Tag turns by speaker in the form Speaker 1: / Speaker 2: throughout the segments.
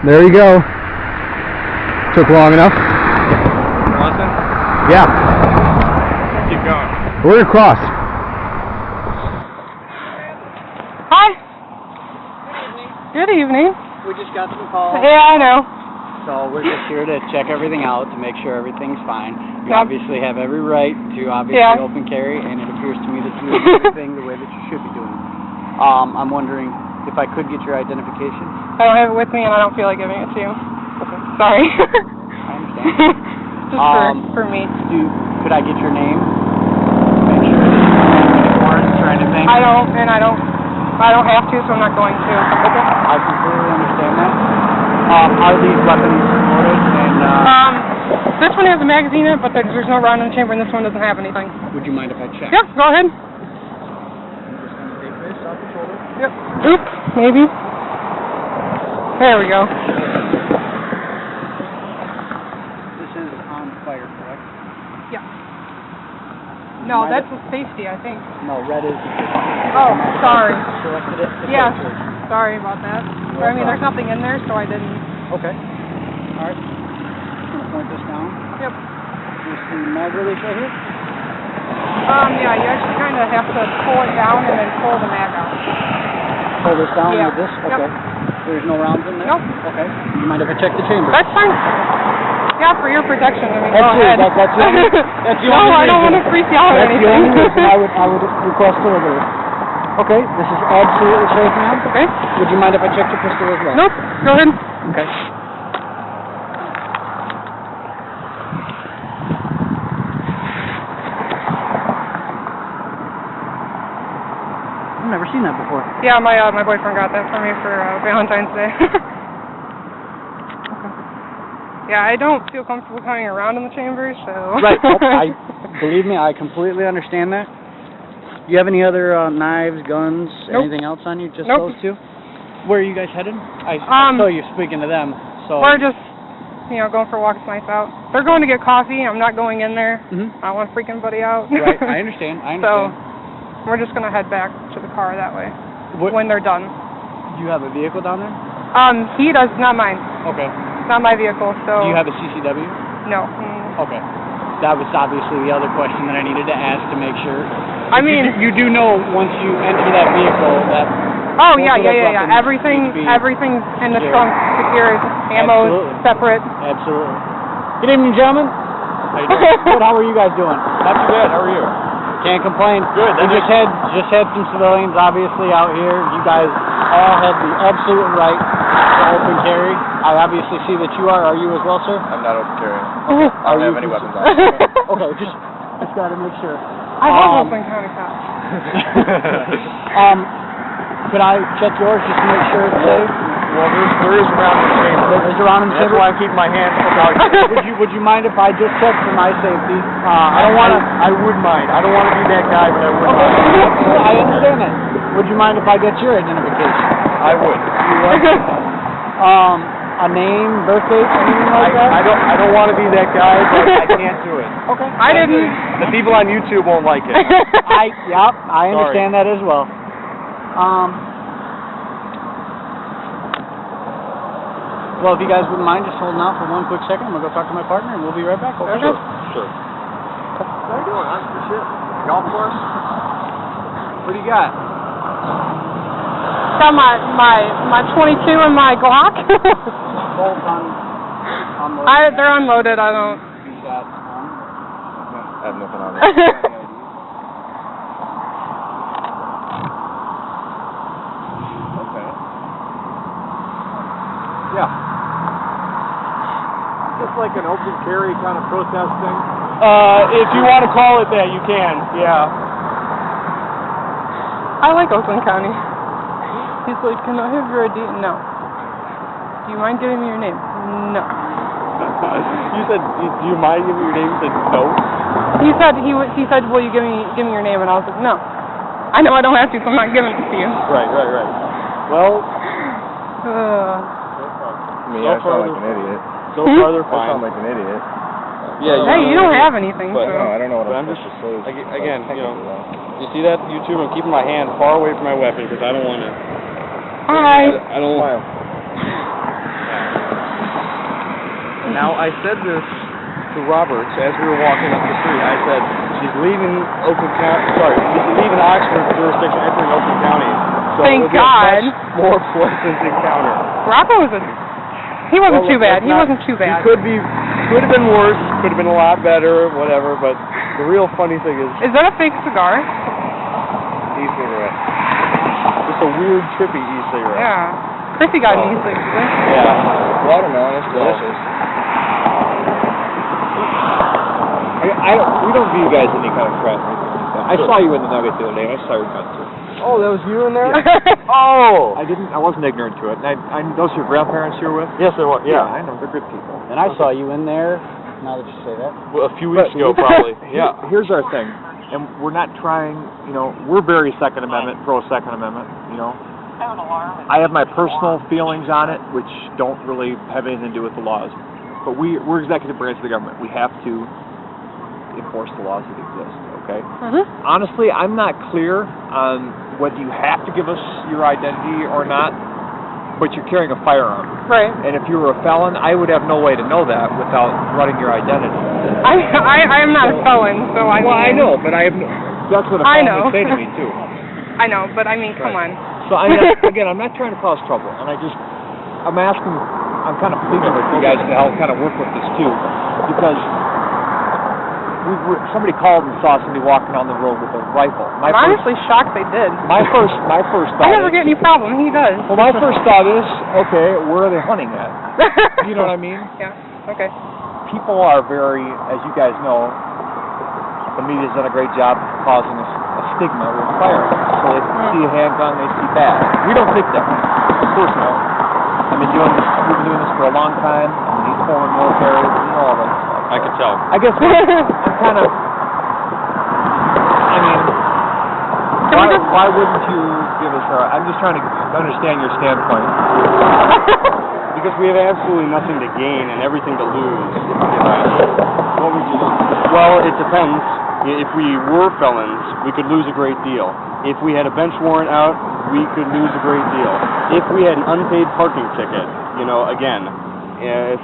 Speaker 1: There you go. Took long enough.
Speaker 2: Crossing?
Speaker 1: Yeah.
Speaker 2: Keep going.
Speaker 1: We're across.
Speaker 3: Hi. Good evening.
Speaker 4: We just got some calls.
Speaker 3: Yeah, I know.
Speaker 4: So we're just here to check everything out to make sure everything's fine. You
Speaker 3: Yep.
Speaker 4: obviously have every right to open carry, and it appears to me that you're doing everything the way that you should be doing. I'm wondering if I could get your identification.
Speaker 3: I don't have it with me, and I don't feel like giving it to you.
Speaker 4: Okay.
Speaker 3: Sorry.
Speaker 4: I understand.
Speaker 3: Just for me.
Speaker 4: Could I get your name? Make sure that you're not having any warrants or anything.
Speaker 3: I don't have to, so I'm not going to.
Speaker 4: Okay. I completely understand that. Are these weapons loaded? And
Speaker 3: this one has a magazine in it, but there's no round in the chamber, and this one doesn't have anything.
Speaker 4: would you mind if I check?
Speaker 3: Yeah, go ahead.
Speaker 4: I'm just going to take this off the shoulder.
Speaker 3: Yep. Oop, maybe. There we go.
Speaker 4: This is on fire, correct?
Speaker 3: Yeah. No, that's a safety, I think.
Speaker 4: No, red is.
Speaker 3: Oh, sorry.
Speaker 4: Selected it.
Speaker 3: Yes. Sorry about that. I mean, there's nothing in there, so I didn't.
Speaker 4: Okay. All right. I'm gonna point this down.
Speaker 3: Yep.
Speaker 4: Here's the mag release right here.
Speaker 3: Yeah, you actually kind of have to pull it down and then pull the mag out.
Speaker 4: Pull this down
Speaker 3: Yeah.
Speaker 4: with this.
Speaker 3: Yep.
Speaker 4: Okay. There's no rounds in there.
Speaker 3: Nope.
Speaker 4: Okay. Do you mind if I check the chamber?
Speaker 3: That's fine. Yeah, for your protection. I mean, go
Speaker 4: Absolutely.
Speaker 3: ahead.
Speaker 4: That's the only. That's the
Speaker 3: No,
Speaker 4: only
Speaker 3: I don't want
Speaker 4: reason.
Speaker 3: to freak you out or
Speaker 4: That's
Speaker 3: anything.
Speaker 4: the only reason I would request delivery. Okay. This is absolutely safe, ma'am.
Speaker 3: Okay.
Speaker 4: Would you mind if I checked your pistol as well?
Speaker 3: Nope. Go ahead.
Speaker 4: Okay. I've never seen that before.
Speaker 3: Yeah, my boyfriend got that for me for Valentine's Day. Okay. Yeah, I don't feel comfortable coming around in the chamber, so.
Speaker 4: Right. Believe me, I completely understand that. Do you have any other knives, guns,
Speaker 3: Nope.
Speaker 4: anything else on you? Just
Speaker 3: Nope.
Speaker 4: those two? Where are you guys headed? I saw you speaking to them. So.
Speaker 3: We're just, going for a walk. It's nice out. They're going to get coffee. I'm not going in there.
Speaker 4: Mhm.
Speaker 3: I don't want to freak anybody out.
Speaker 4: Right. I understand. I
Speaker 3: So,
Speaker 4: understand.
Speaker 3: we're just gonna head back to the car that way
Speaker 4: What,
Speaker 3: when they're done.
Speaker 4: do you have a vehicle down there?
Speaker 3: He does, not mine.
Speaker 4: Okay.
Speaker 3: Not my vehicle. So.
Speaker 4: Do you have a CCW?
Speaker 3: No.
Speaker 4: Okay. That was obviously the other question that I needed to ask to make sure.
Speaker 3: I mean.
Speaker 4: You do know once you enter that vehicle that.
Speaker 3: Oh
Speaker 4: most
Speaker 3: yeah,
Speaker 4: of those
Speaker 3: yeah.
Speaker 4: weapons need to be
Speaker 3: Everything's in the
Speaker 4: secured.
Speaker 3: trunk secured. Ammo's
Speaker 4: Absolutely.
Speaker 3: separate.
Speaker 4: Absolutely. Good evening, gentlemen.
Speaker 2: How you doing?
Speaker 4: Good. How are you guys doing?
Speaker 2: Not too bad. How are you?
Speaker 4: Can't complain.
Speaker 2: Good.
Speaker 4: We just had some civilians obviously out here. You guys all had the absolute right to open carry. I obviously see that you are. Are you as well, sir?
Speaker 2: I'm not open carrying.
Speaker 4: Are
Speaker 2: I don't
Speaker 4: you
Speaker 2: have any weapons on.
Speaker 4: Okay, just gotta make sure.
Speaker 3: I love Oakland County cops.
Speaker 4: Could I check yours just to make sure it's safe?
Speaker 2: Well, there is around in the chamber.
Speaker 4: There's around in the
Speaker 2: That's
Speaker 4: chamber?
Speaker 2: why I'm keeping my hands out.
Speaker 4: Would you mind if I just check for my safety?
Speaker 2: I would mind. I don't want to be that guy, but I would mind.
Speaker 4: I understand that. Would you mind if I get your identification?
Speaker 2: I would.
Speaker 4: You would? A name, birth date, anything like that?
Speaker 2: I don't want to be that guy, but I can't do it.
Speaker 4: Okay.
Speaker 3: I didn't.
Speaker 2: The people on YouTube won't like it.
Speaker 4: I understand that as well. Well, if you guys wouldn't mind just holding out for one quick second, I'm going to go talk to my partner, and we'll be right back. Okay?
Speaker 2: Sure. What are you doing, huh? For shit? Golf course? What do you got?
Speaker 3: Got my 22 and my Glock.
Speaker 4: Both unloaded.
Speaker 3: They're unloaded. I don't.
Speaker 4: Shot
Speaker 2: I have nothing on
Speaker 4: on. Okay. Yeah.
Speaker 2: Just like an open carry kind of protest thing?
Speaker 4: If you want to call it that, you can. Yeah.
Speaker 3: I like Oakland County. He's like, can I have your ID? No. Do you mind giving me your name? No.
Speaker 2: You said, do you mind giving your name? You said no?
Speaker 3: He said, will you give me your name? And I was like, no. I know I don't have to, so I'm not giving it to you.
Speaker 2: Right. Well,
Speaker 5: Me, I sound like an idiot.
Speaker 2: so far they're
Speaker 5: I
Speaker 2: fine.
Speaker 5: sound like an idiot.
Speaker 2: Yeah,
Speaker 3: Hey, you don't have anything.
Speaker 2: But,
Speaker 3: So.
Speaker 5: No, I don't know what
Speaker 2: But
Speaker 5: I'm
Speaker 2: I'm
Speaker 5: supposed to say.
Speaker 2: Again, you see that, YouTube? I'm keeping my hand far away from my weapon because I don't want to.
Speaker 3: Hi.
Speaker 2: I don't.
Speaker 5: Smile.
Speaker 2: Now, I said this to Roberts as we were walking up the street. I said, she's leaving Oakland County, she's leaving Oxford jurisdiction, entering Oakland County. So
Speaker 3: Thank
Speaker 2: it'll be
Speaker 3: God.
Speaker 2: a much more pleasant encounter.
Speaker 3: Rocco he wasn't too bad. He wasn't too bad.
Speaker 2: He could have been worse, could have been a lot better, whatever, but the real funny thing is...
Speaker 3: Is that a fake cigar?
Speaker 2: E-cigarette. Just a weird, trippy e-cigarette.
Speaker 3: Yeah. Chrissy got an e-cigarette.
Speaker 2: Yeah.
Speaker 5: Watermelon is delicious.
Speaker 6: We don't view you guys any kind of threat. I saw you in the Nugget the other day. I saw your gun too.
Speaker 2: Oh, that was you in there?
Speaker 6: Oh! I wasn't ignorant to it. And those are your grandparents you're with?
Speaker 2: Yes, there was.
Speaker 6: Yeah, I know. They're good people.
Speaker 4: And I saw you in there, now that you say that.
Speaker 2: Well, a few weeks ago, probably.
Speaker 6: Yeah. Here's our thing. And we're not trying, we're very Second Amendment, pro-Second Amendment, I have my personal feelings on it, which don't really have anything to do with the laws. But we're executive branch of the government. We have to enforce the laws that exist, okay? Honestly, I'm not clear on whether you have to give us your identity or not, but you're carrying a firearm.
Speaker 3: Right.
Speaker 6: And if you were a felon, I would have no way to know that without running your identity.
Speaker 3: I am not a felon, so I mean...
Speaker 6: Well, I know, but I have no... That's what a
Speaker 3: I
Speaker 6: felon
Speaker 3: know.
Speaker 6: would say to me, too.
Speaker 3: I know, but I mean, come on.
Speaker 6: So, again, I'm not trying to cause trouble, and I'm kind of pleading with you guys to help kind of work with this, too, because somebody called and saw somebody walking down the road with a rifle.
Speaker 3: I'm honestly shocked they did.
Speaker 6: My first thought
Speaker 3: I never get any problem. He does.
Speaker 6: Well, my first thought is, okay, where are they hunting at? You know what I mean?
Speaker 3: Yeah. Okay.
Speaker 6: People are very, as you guys know, the media's done a great job causing a stigma with firearms. So they see a handgun, they see bad. We don't think that. Of course not. We've been doing this for a long time. He's former military, all that stuff.
Speaker 2: I can tell.
Speaker 6: I guess I'm kind of, why wouldn't you give us our, I'm just trying to understand your standpoint.
Speaker 2: Because we have absolutely nothing to gain and everything to lose.
Speaker 6: What would you do?
Speaker 2: Well, it depends. If we were felons, we could lose a great deal. If we had a bench warrant out, we could lose a great deal. If we had an unpaid parking ticket, again, if,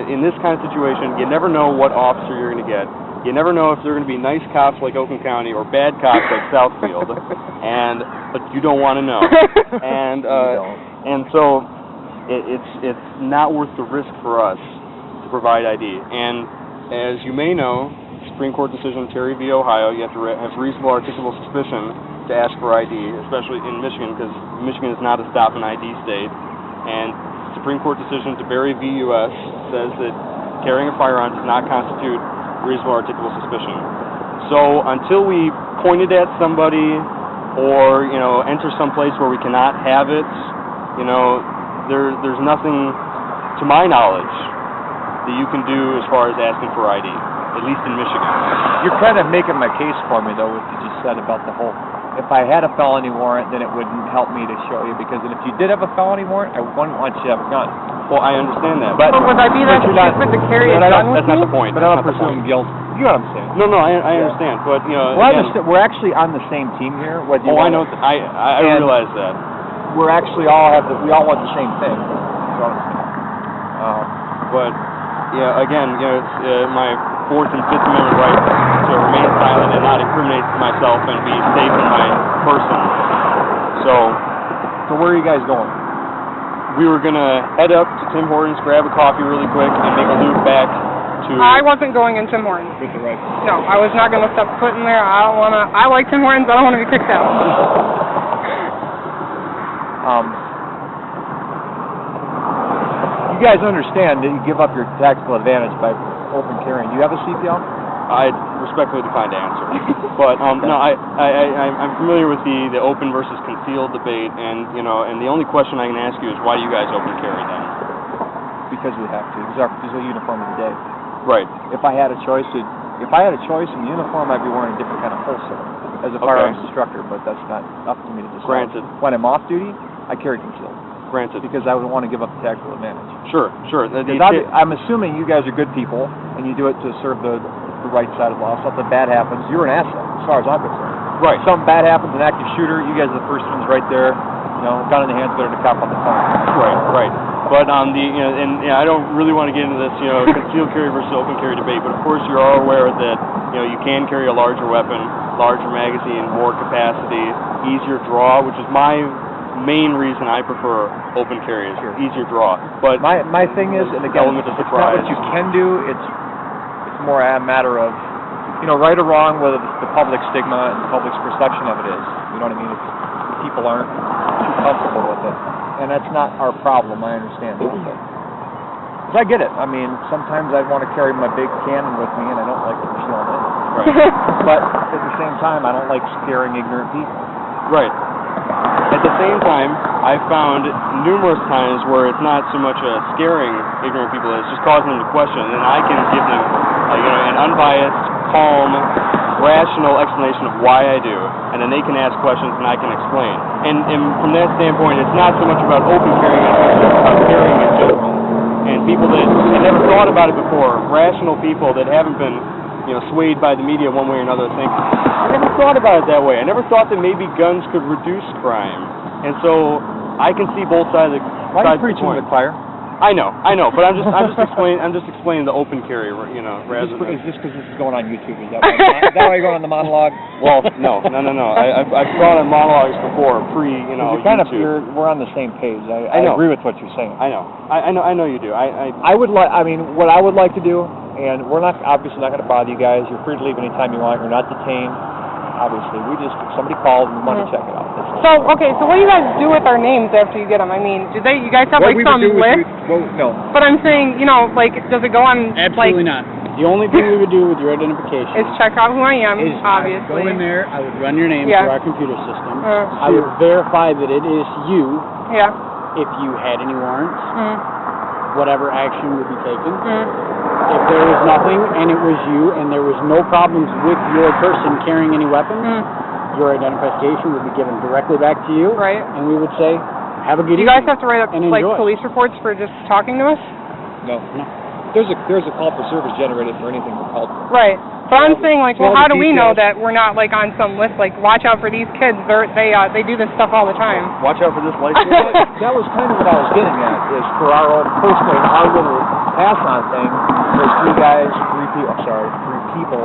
Speaker 2: in this kind of situation, you never know what officer you're going to get. You never know if they're going to be nice cops like Oakland County or bad cops like Southfield, but you don't want to know. And so it's not worth the risk for us to provide ID. And as you may know, Supreme Court decision Terry v. Ohio, you have to have reasonable articulable suspicion to ask for ID, especially in Michigan, because Michigan is not a stop and ID state. And Supreme Court decision to Berry v. U.S. says that carrying a firearm does not constitute reasonable articulable suspicion. So until we point it at somebody or, enter some place where we cannot have it, there's nothing, to my knowledge, that you can do as far as asking for ID, at least in Michigan.
Speaker 6: You're kind of making my case for me, though, what you just said about the whole, if I had a felony warrant, then it wouldn't help me to show you, because if you did have a felony warrant, I wouldn't want you to have a gun.
Speaker 2: Well, I understand that.
Speaker 6: But
Speaker 3: would I be that stupid to carry a gun with
Speaker 2: That's not
Speaker 3: me?
Speaker 2: the point.
Speaker 6: But I don't presume guilt. You know what I'm saying?
Speaker 2: No, I understand. But,
Speaker 6: We're actually on the same team here. Whether you
Speaker 2: I know. I realize that.
Speaker 6: We're actually we all want the same thing. So,
Speaker 2: but, again, it's my Fourth and Fifth Amendment right to remain silent and not incriminate myself and be safe in my person.
Speaker 6: So where are you guys going?
Speaker 2: We were going to head up to Tim Hortons, grab a coffee really quick, and make a loop back to...
Speaker 3: I wasn't going in Tim Hortons.
Speaker 2: With the rifle.
Speaker 3: No, I was not going to step foot in there. I like Tim Hortons. I don't want to be kicked out.
Speaker 6: You guys understand that you give up your taxable advantage by open carrying. Do you have a CPL?
Speaker 2: I respectfully decline to answer. But no, I'm familiar with the open versus concealed debate, and and the only question I can ask you is why do you guys open carry then?
Speaker 6: Because we have to. Because it's a uniform of the day.
Speaker 2: Right.
Speaker 6: If I had a choice, in the uniform, I'd be wearing a different kind of holster as a firearms instructor. But that's not up to me to decide.
Speaker 2: Granted.
Speaker 6: When I'm off duty, I carry concealed.
Speaker 2: Granted.
Speaker 6: Because I would want to give up the taxable advantage.
Speaker 2: Sure.
Speaker 6: I'm assuming you guys are good people, and you do it to serve the right side of the law. Something bad happens, you're an asset, as far as I'm concerned.
Speaker 2: Right.
Speaker 6: Something bad happens, an active shooter, you guys are the first ones right there. Gun in the hands, better than a cop on the phone.
Speaker 2: Right. But on the, and I don't really want to get into this, concealed carry versus open carry debate, but of course you are aware that, you can carry a larger weapon, larger magazine, more capacity, easier draw, which is my main reason I prefer open carry, is easier draw. But
Speaker 6: my thing is, and again,
Speaker 2: element of
Speaker 6: it's not
Speaker 2: surprise.
Speaker 6: what you can do, it's more a matter of, right or wrong, whether the public stigma and the public's perception of it is. You know what I mean? If people aren't too comfortable with it. And that's not our problem, I understand that. Because I get it. I mean, sometimes I want to carry my big cannon with me and I don't like it showing it. Right. But at the same time, I don't like scaring ignorant people.
Speaker 2: Right. At the same time, I've found numerous times where it's not so much scaring ignorant people, it's just causing them to question, and I can give them an unbiased, calm, rational explanation of why I do, and then they can ask questions and I can explain. And from that standpoint, it's not so much about open carrying, it's about carrying in general. And people that have never thought about it before, rational people that haven't been swayed by the media one way or another, think, I never thought about it that way. I never thought that maybe guns could reduce crime. And so I can see both sides of the
Speaker 6: Why are you preaching to the choir?
Speaker 2: I know, but I'm just explaining the open carry, rather than.
Speaker 6: Is this because this is going on YouTube? Is that why you're going on the monologue?
Speaker 2: Well, no. I've gone on monologues before, YouTube.
Speaker 6: We're on the same page.
Speaker 2: I know.
Speaker 6: Agree with what you're saying.
Speaker 2: I know you do.
Speaker 6: What I would like to do, and we're obviously not going to bother you guys. You're free to leave anytime you want. You're not detained. Obviously, if somebody calls, we want to check it out.
Speaker 3: So what do you guys do with our names after you get them? I mean, you guys have some list?
Speaker 6: No.
Speaker 3: But I'm saying, does it go on?
Speaker 4: Absolutely not. The only thing we would do with your identification
Speaker 3: is check out who I am,
Speaker 4: is
Speaker 3: obviously.
Speaker 4: I would go in there, I would run your name through our computer system. I would verify that it is you.
Speaker 3: Yeah.
Speaker 4: If you had any warrants, whatever action would be taken. If there was nothing and it was you and there was no problems with your person carrying any weapons, your identification would be given directly back to you.
Speaker 3: Right.
Speaker 4: And we would say, have a good
Speaker 3: evening. Do you guys have to write up police reports for just talking to us?
Speaker 6: No. There's a call for service generated for anything we're called for.
Speaker 3: Right. But I'm saying, how do we know that we're not, on some list, watch out for these kids, they do this stuff all the time.
Speaker 2: Watch out for this license.
Speaker 6: That was kind of what I was getting at, is for our own, personally, our little pass-on thing, there's three people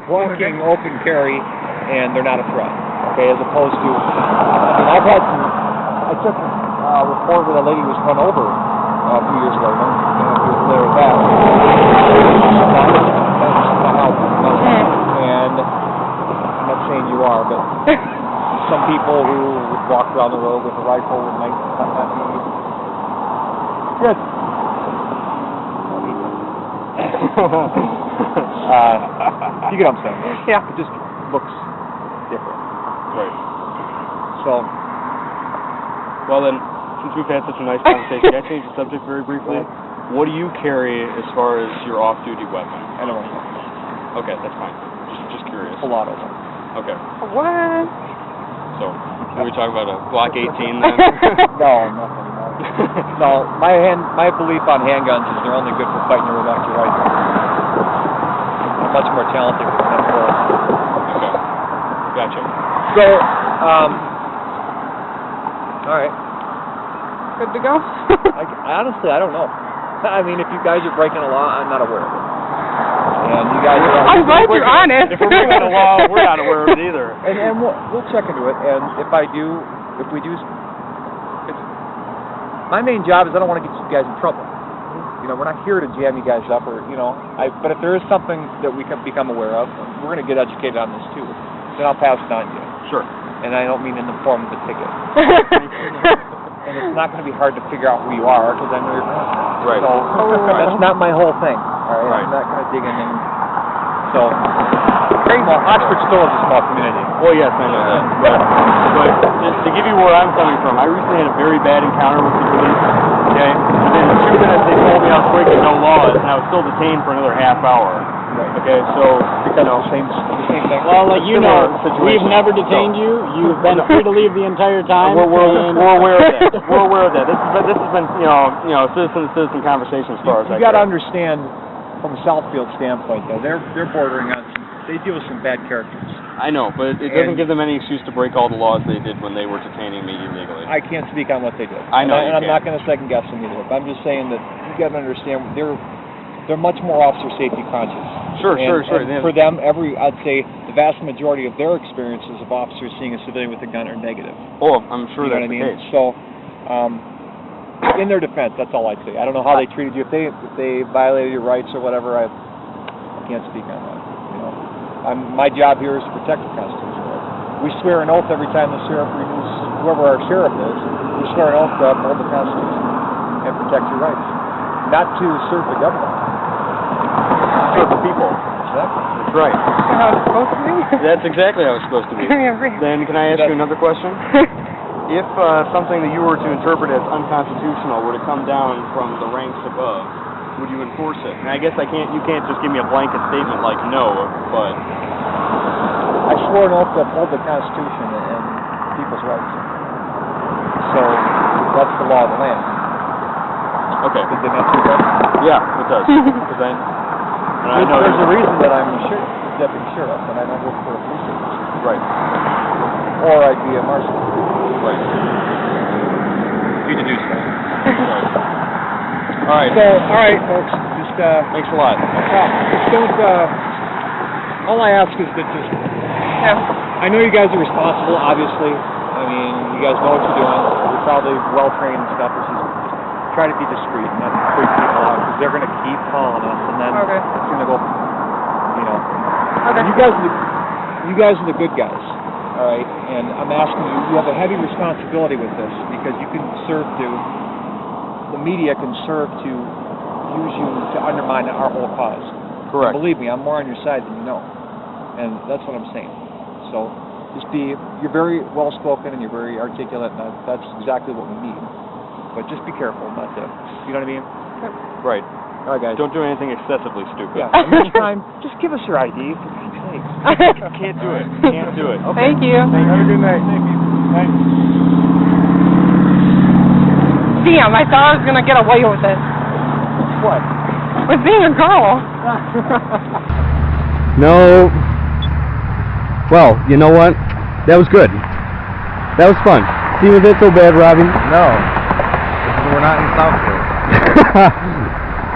Speaker 6: walking open carry, and they're not a threat, okay, as opposed to, I took a report where the lady was run over a few years ago, and we were there with that. And I'm not saying you are, but some people who would walk around the road with a rifle might not be good. You get what I'm saying?
Speaker 3: Yeah.
Speaker 6: It just looks different.
Speaker 2: Right.
Speaker 6: So,
Speaker 2: well then, since we've had such a nice conversation, can I change the subject very briefly? What do you carry as far as your off-duty weapon?
Speaker 6: I don't know.
Speaker 2: Okay, that's fine. Just curious.
Speaker 6: A lot of them.
Speaker 2: Okay.
Speaker 3: What?
Speaker 2: So, are we talking about a Glock 18 then?
Speaker 6: No, nothing. No, my belief on handguns is they're only good for fighting your way back to your rifle. I'm much more talented with them for us.
Speaker 2: Okay. Gotcha.
Speaker 6: So, all right.
Speaker 3: Good to go?
Speaker 6: Honestly, I don't know. I mean, if you guys are breaking a law, I'm not aware of it. And you guys are...
Speaker 3: I'm glad you're honest.
Speaker 2: If we're breaking a law, we're not aware of it either.
Speaker 6: And we'll check into it. And if we do... My main job is I don't want to get you guys in trouble. We're not here to jam you guys up or, but if there is something that we can become aware of, we're going to get educated on this too. Then I'll pass it on to you.
Speaker 2: Sure.
Speaker 6: And I don't mean in the form of a ticket. And it's not going to be hard to figure out who you are because I know you're
Speaker 2: right.
Speaker 6: So that's not my whole thing. All right. I'm not going to dig in. So, Oxford still is a small community.
Speaker 2: Well, yes, I know that. But just to give you where I'm coming from, I recently had a very bad encounter with the police. Okay. Within 2 minutes, they told me I was breaking no laws, and I was still detained for another half hour. Okay, so
Speaker 6: because the same thing.
Speaker 4: Well, we've never detained you. You've been free to leave the entire time.
Speaker 2: We're aware of that. We're aware of that. This has been citizen-to-citizen conversation as far as I.
Speaker 6: You got to understand, from a Southfield standpoint, though, they're bordering on. They deal with some bad characters.
Speaker 2: I know, but it doesn't give them any excuse to break all the laws they did when they were detaining me illegally.
Speaker 6: I can't speak on what they did.
Speaker 2: I know
Speaker 6: And
Speaker 2: you
Speaker 6: I'm not going to second guess them either. But I'm just saying that you got to understand they're much more officer safety conscious.
Speaker 2: Sure.
Speaker 6: And for them, I'd say the vast majority of their experiences of officers seeing a civilian with a gun are negative.
Speaker 2: Oh, I'm sure
Speaker 6: You know
Speaker 2: that's
Speaker 6: what I mean?
Speaker 2: the case.
Speaker 6: So, in their defense, that's all I'd say. I don't know how they treated you. If they violated your rights or whatever, I can't speak on that. You know, my job here is to protect the Constitution. We swear an oath every time the sheriff renews, whoever our sheriff is, we swear an oath to uphold the Constitution and protect your rights, not to serve the government.
Speaker 2: Serve the people.
Speaker 6: Exactly.
Speaker 2: That's right.
Speaker 3: How it's supposed to be?
Speaker 2: That's exactly how it's supposed to be.
Speaker 3: I agree.
Speaker 2: Then can I ask you another question? If something that you were to interpret as unconstitutional were to come down from the ranks above, would you enforce it? And I guess you can't just give me a blanket statement like no, but
Speaker 6: I swore an oath to uphold the Constitution and people's rights. So that's the law of the land.
Speaker 2: okay.
Speaker 6: Did they not do that?
Speaker 2: Yeah, it does. Because I know
Speaker 6: There's a reason that I'm a deputy sheriff and I don't work for a police agency.
Speaker 2: Right.
Speaker 6: Or I'd be a marshal.
Speaker 2: Right.
Speaker 6: You deduce that.
Speaker 2: All right.
Speaker 6: So, all right, folks. Just
Speaker 2: Thanks a lot.
Speaker 6: just don't. All I ask is that just.
Speaker 3: Yeah.
Speaker 6: I know you guys are responsible. Obviously, I mean, you guys know what you're doing. You're probably well trained and stuff. It's just try to be discreet and not freak people out because they're going to keep calling us, and then
Speaker 3: Okay.
Speaker 6: it's going to go. You know.
Speaker 3: Okay.
Speaker 6: And you guys are the good guys. All right, and I'm asking you. You have a heavy responsibility with this because you can serve to. The media can serve to use you to undermine our whole cause.
Speaker 2: Correct.
Speaker 6: And believe me, I'm more on your side than you know, and that's what I'm saying. So just you're very well spoken and you're very articulate, and that's exactly what we need. But just be careful not to, you know what I mean?
Speaker 2: Right.
Speaker 6: All right, guys.
Speaker 2: Don't do anything excessively stupid.
Speaker 6: Yeah. And next time, just give us your ID. For God's sake.
Speaker 2: Can't do it. Can't do it.
Speaker 3: Thank you.
Speaker 2: Have a good night. Thank you. Thanks.
Speaker 3: Damn, I thought I was gonna get away with it.
Speaker 6: What?
Speaker 3: With being a girl.
Speaker 1: No. Well, you know what? That was good. That was fun. See, was it so bad, Robbie?
Speaker 5: No. We're not in Southfield.